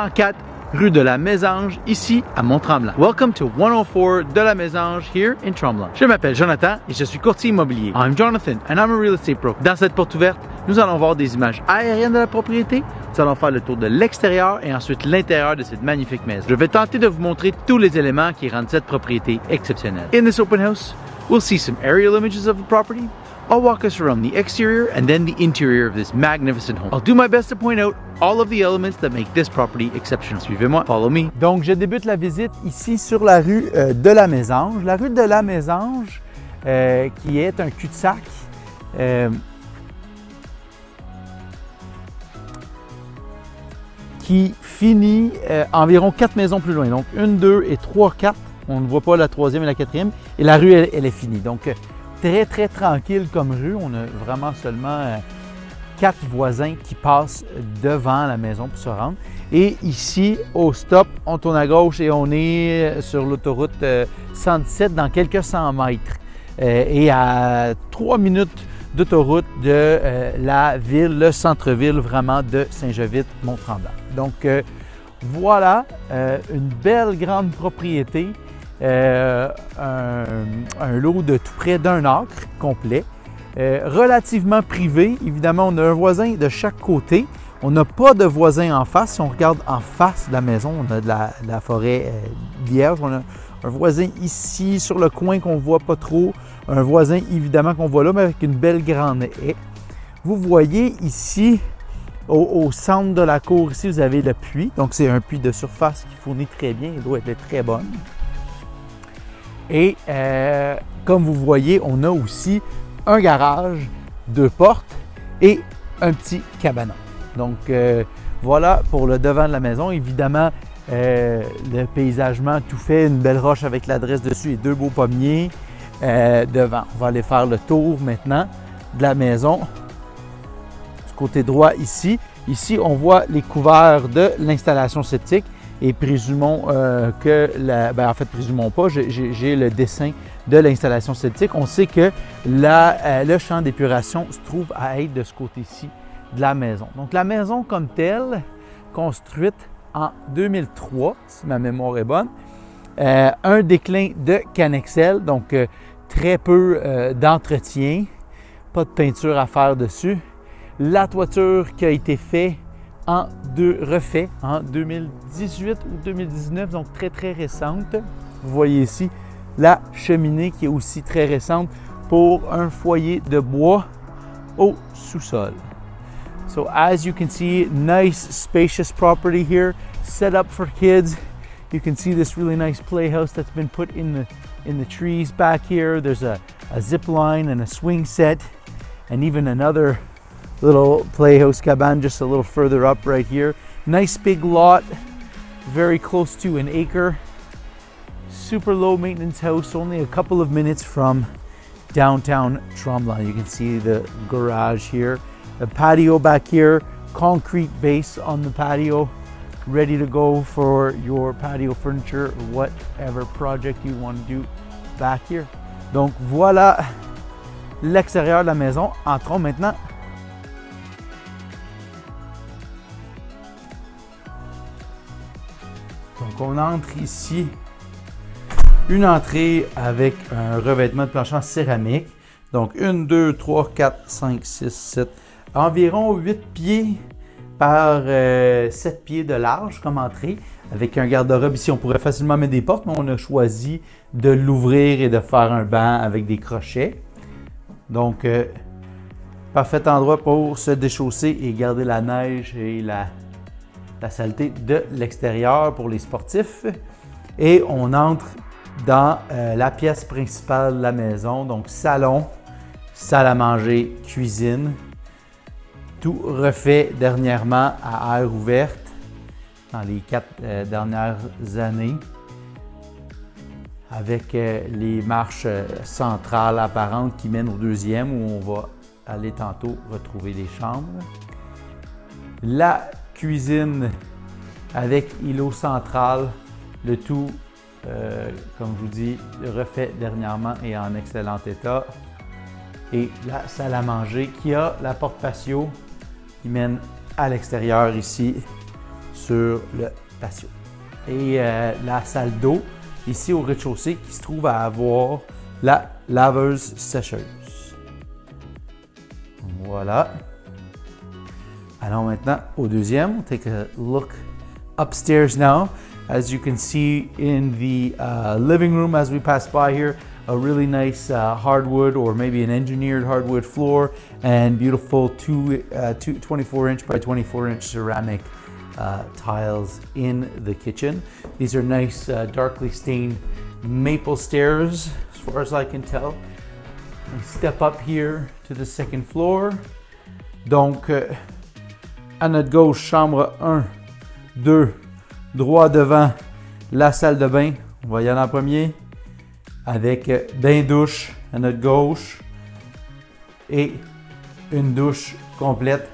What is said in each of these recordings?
104 rue de la Mésange, ici à Mont-Tremblant. Welcome to 104 de la Mésange here in Tremblant. Je m'appelle Jonathan et je suis courtier immobilier. I'm Jonathan and I'm a real estate broker. Dans cette porte ouverte, nous allons voir des images aériennes de la propriété. Nous allons faire le tour de l'extérieur et ensuite l'intérieur de cette magnifique maison. Je vais tenter de vous montrer tous les éléments qui rendent cette propriété exceptionnelle. In this open house, we'll see some aerial images of the property. I'll walk us around the exterior and then the interior of this magnificent home. I'll do my best to point out all of the elements that make this property exceptional. Suivez-moi, follow me. Donc, je débute la visite ici sur la rue de la Mésange. La rue de la Mésange, qui est un cul-de-sac. Qui finit environ 4 maisons plus loin. Donc, 1, 2 et 3, 4. On ne voit pas la troisième et la quatrième. Et la rue, elle est finie. Donc, très, très tranquille comme rue. On a vraiment seulement 4 voisins qui passent devant la maison pour se rendre. Et ici, au stop, on tourne à gauche et on est sur l'autoroute 117 dans quelques 100 mètres. Et à 3 minutes d'autoroute de la ville, le centre-ville vraiment de Saint-Jovite-Mont-Tremblant. Donc voilà, une belle grande propriété. Un lot de tout près d'1 acre complet, relativement privé. Évidemment, on a un voisin de chaque côté. On n'a pas de voisin en face. Si on regarde en face de la maison, on a de la forêt vierge. On a un voisin ici sur le coin qu'on ne voit pas trop. Un voisin évidemment qu'on voit là, mais avec une belle grande haie. Vous voyez ici, au centre de la cour, ici vous avez le puits. Donc c'est un puits de surface qui fournit très bien. L'eau est très bonne. Et comme vous voyez, on a aussi un garage, 2 portes et un petit cabanon. Donc voilà pour le devant de la maison. Évidemment, le paysagement tout fait, une belle roche avec l'adresse dessus et 2 beaux pommiers devant. On va aller faire le tour maintenant de la maison. Du côté droit ici. Ici, on voit les couverts de l'installation septique. Et présumons en fait, présumons pas, j'ai le dessin de l'installation septique. On sait que le champ d'épuration se trouve à être de ce côté-ci de la maison. Donc, la maison comme telle, construite en 2003, si ma mémoire est bonne, un déclin de Canexel, donc très peu d'entretien, pas de peinture à faire dessus. La toiture qui a été faite refait en 2018 ou 2019, donc très très récente. Vous voyez ici la cheminée qui est aussi très récente pour un foyer de bois au sous-sol. So as you can see, nice spacious property here, set up for kids. You can see this really nice playhouse that's been put in the trees back here. There's a zip line and a swing set and even another little playhouse cabane just a little further up right here. Nice big lot, very close to an acre. Super low maintenance house, only a couple of minutes from downtown Tremblant. You can see the garage here. The patio back here, concrete base on the patio, ready to go for your patio furniture or whatever project you want to do back here. Donc voilà l'extérieur de la maison. Entrons maintenant . Donc, on entre ici, une entrée avec un revêtement de plancher en céramique. Donc, 1, 2, 3, 4, 5, 6, 7, environ 8 pieds par 7 pieds de large comme entrée, avec un garde-robe ici. On pourrait facilement mettre des portes, mais on a choisi de l'ouvrir et de faire un banc avec des crochets. Donc, parfait endroit pour se déchausser et garder la neige et la saleté de l'extérieur pour les sportifs. Et on entre dans la pièce principale de la maison, donc salon, salle à manger, cuisine. Tout refait dernièrement à air ouverte dans les 4 dernières années, avec les marches centrales apparentes qui mènent au deuxième où on va aller tantôt retrouver les chambres. La cuisine avec îlot central, le tout, comme je vous dis, refait dernièrement et en excellent état. Et la salle à manger qui a la porte patio qui mène à l'extérieur ici sur le patio. Et la salle d'eau, ici au rez-de-chaussée, qui se trouve à avoir la laveuse sécheuse. Voilà. Allons maintenant au deuxième. We'll take a look upstairs now. As you can see in the living room as we pass by here, a really nice hardwood or maybe an engineered hardwood floor and beautiful 24-inch by 24-inch ceramic tiles in the kitchen. These are nice darkly stained maple stairs as far as I can tell. We step up here to the second floor. Donc, à notre gauche, chambre 1, 2, droit devant la salle de bain. On va y aller en premier avec bain-douche à notre gauche et une douche complète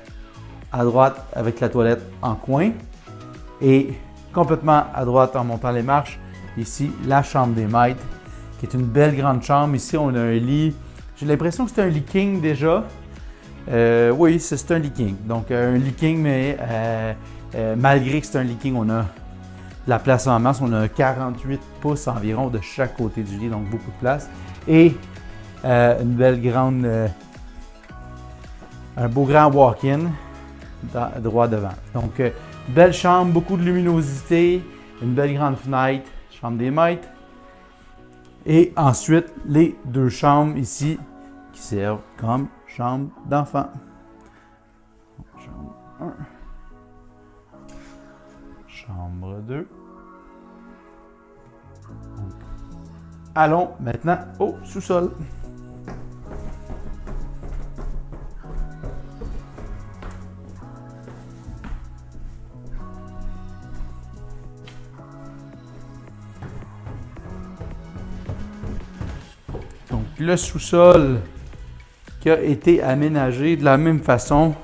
à droite avec la toilette en coin. Et complètement à droite en montant les marches, ici la chambre des maîtres qui est une belle grande chambre. Ici on a un lit, j'ai l'impression que c'est un lit king déjà. Oui, c'est un lit king. Donc un lit king, mais malgré que c'est un lit king, on a la place en masse. On a 48 pouces environ de chaque côté du lit, donc beaucoup de place. Et une belle grande, un beau grand walk-in droit devant. Donc belle chambre, beaucoup de luminosité, une belle grande fenêtre, chambre des maîtres. Et ensuite, les deux chambres ici qui servent comme chambre d'enfant. Chambre 1. Chambre 2. Donc, allons maintenant au sous-sol. Donc, le sous-sol qui a été aménagé de la même façon.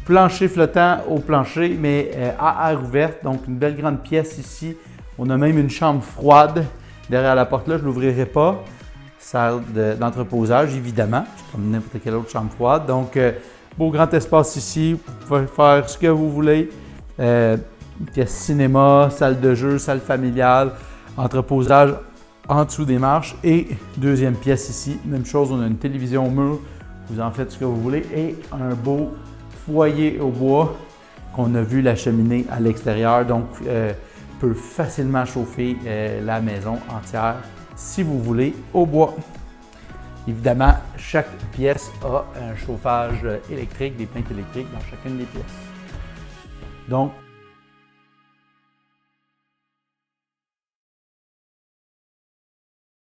Plancher flottant au plancher, mais à air ouverte. Donc, une belle grande pièce ici. On a même une chambre froide derrière la porte là. Je ne l'ouvrirai pas. Salle d'entreposage, évidemment, comme n'importe quelle autre chambre froide. Donc, beau grand espace ici. Vous pouvez faire ce que vous voulez. Pièce cinéma, salle de jeu, salle familiale, entreposage en dessous des marches. Et deuxième pièce ici, même chose, on a une télévision au mur. Vous en faites ce que vous voulez. Et un beau foyer au bois qu'on a vu la cheminée à l'extérieur, donc peut facilement chauffer la maison entière si vous voulez au bois. Évidemment, chaque pièce a un chauffage électrique, des plaintes électriques dans chacune des pièces. Donc,